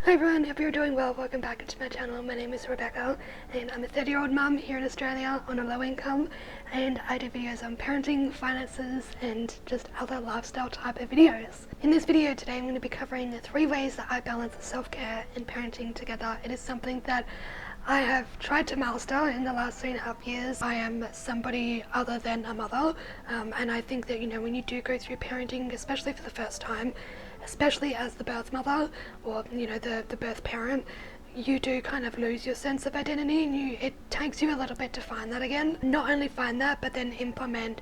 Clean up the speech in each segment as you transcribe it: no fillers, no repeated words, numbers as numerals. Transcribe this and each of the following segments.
Hi everyone, hope you're doing well. Welcome back to my channel. My name is Rebecca and I'm a 30-year-old mum here in Australia on a low income, and I do videos on parenting, finances and just other lifestyle type of videos. In this video today I'm going to be covering the 3 ways that I balance self-care and parenting together. It is something that I have tried to master in the last 3.5 years. I am somebody other than a mother, and I think that, when you do go through parenting, especially for the first time, especially as the birth mother or the birth parent, you do kind of lose your sense of identity, and it takes you a little bit to find that again. Not only find that, but then implement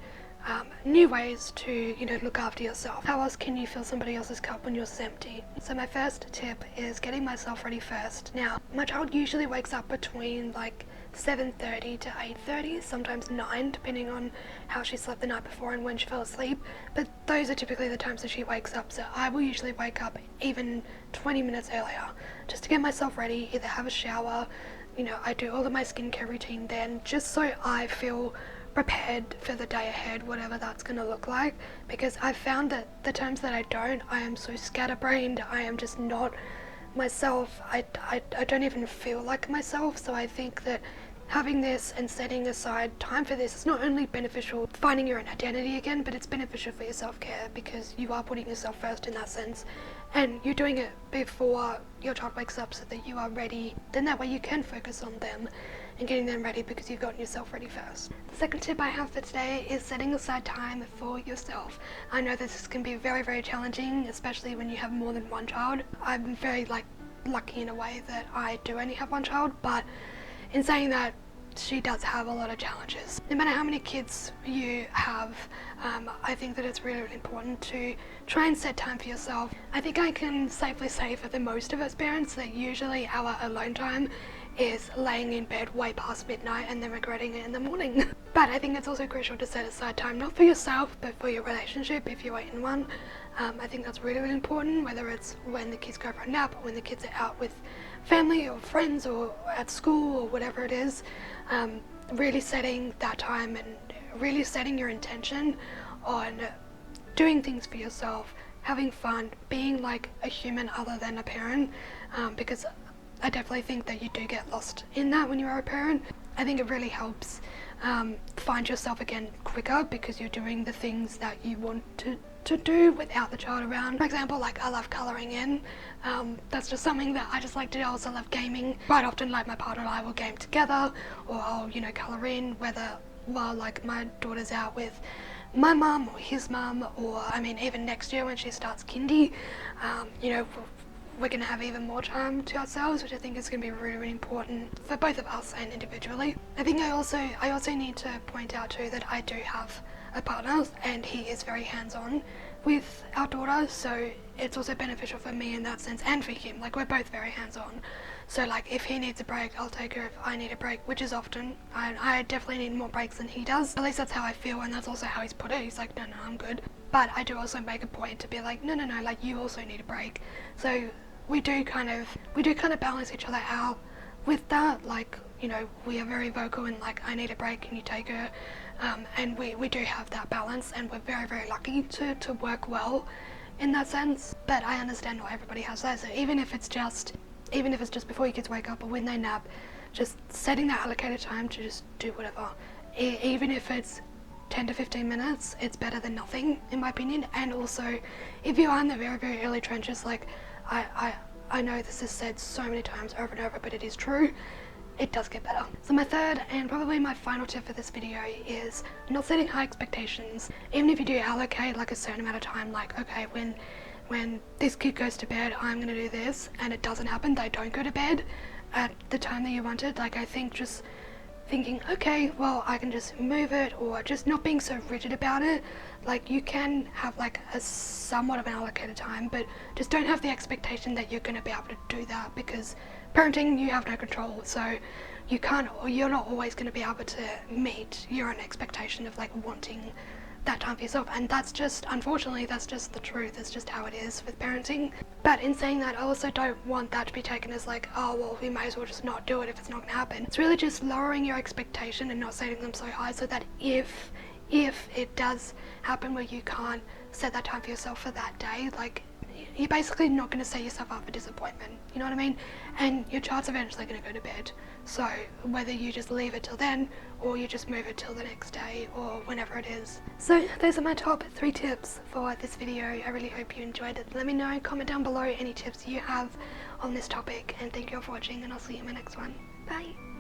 new ways to look after yourself. How else can you fill somebody else's cup when yours is empty? So my first tip is getting myself ready first. Now my child usually wakes up between like 7:30 to 8:30, sometimes 9, depending on how she slept the night before and when she fell asleep, but those are typically the times that she wakes up. So I will usually wake up even 20 minutes earlier just to get myself ready, either have a shower, I do all of my skincare routine then, just so I feel prepared for the day ahead, whatever that's going to look like, because I've found that the times that I don't, I am so scatterbrained, I am just not myself. I don't even feel like myself. So I think that having this and setting aside time for this is not only beneficial finding your own identity again, but it's beneficial for your self-care because you are putting yourself first in that sense, and you're doing it before your child wakes up so that you are ready. Then that way you can focus on them and getting them ready because you've gotten yourself ready first. The second tip I have for today is setting aside time for yourself. I know this can be very, very challenging, especially when you have more than one child. I'm very lucky in a way that I do only have one child, but in saying that, she does have a lot of challenges. No matter how many kids you have, I think that it's really, really important to try and set time for yourself. I think I can safely say for the most of us parents that usually our alone time is laying in bed way past midnight and then regretting it in the morning. But I think it's also crucial to set aside time, not for yourself, but for your relationship if you are in one. I think that's really, really important, whether it's when the kids go for a nap or when the kids are out with family or friends or at school or whatever it is. Really setting that time and really setting your intention on doing things for yourself, having fun, being like a human other than a parent, because I definitely think that you do get lost in that when you are a parent. I think it really helps find yourself again quicker because you're doing the things that you want to do without the child around. For example, I love colouring in. That's just something that I just like to do. I also love gaming. Quite often, my partner and I will game together, or I'll colour in, whether while my daughter's out with my mum or his mum, or even next year when she starts kindy, we're going to have even more time to ourselves, which I think is going to be really, really important for both of us and individually. I think I also need to point out too that I do have a partner and he is very hands-on with our daughter, so it's also beneficial for me in that sense, and for him. We're both very hands-on, so if he needs a break, I'll take her. If I need a break, which is often, I definitely need more breaks than he does. At least that's how I feel, and that's also how he's put it. He's like, no, I'm good. But I do also make a point to be like, no, you also need a break. So we do kind of balance each other out with that. We are very vocal and I need a break, can you take her? And we do have that balance, and we're very, very lucky to work well in that sense. But I understand not everybody has that, so even if it's just before your kids wake up or when they nap, just setting that allocated time to just do whatever, even if it's 10 to 15 minutes, it's better than nothing in my opinion. And also, if you are in the very, very early trenches, I know this is said so many times over and over, but it is true, it does get better. So my third and probably my final tip for this video is not setting high expectations. Even if you do allocate a certain amount of time, okay, when this kid goes to bed, I'm going to do this, and it doesn't happen, they don't go to bed at the time that you wanted, I think just thinking, okay, well, I can just move it, or just not being so rigid about it. You can have a somewhat of an allocated time, but just don't have the expectation that you're going to be able to do that, because parenting, you have no control, so you're not always going to be able to meet your own expectation of wanting that time for yourself. And that's just, unfortunately, that's just the truth. It's just how it is with parenting. But in saying that, I also don't want that to be taken as oh, well, we may as well just not do it if it's not going to happen. It's really just lowering your expectation and not setting them so high, so that if it does happen where you can't set that time for yourself for that day, you're basically not going to set yourself up for disappointment, you know what I mean? And your child's eventually going to go to bed, so whether you just leave it till then or you just move it till the next day or whenever it is. So those are my top 3 tips for this video. I really hope you enjoyed it. Let me know, comment down below any tips you have on this topic, and thank you all for watching, and I'll see you in my next one. Bye!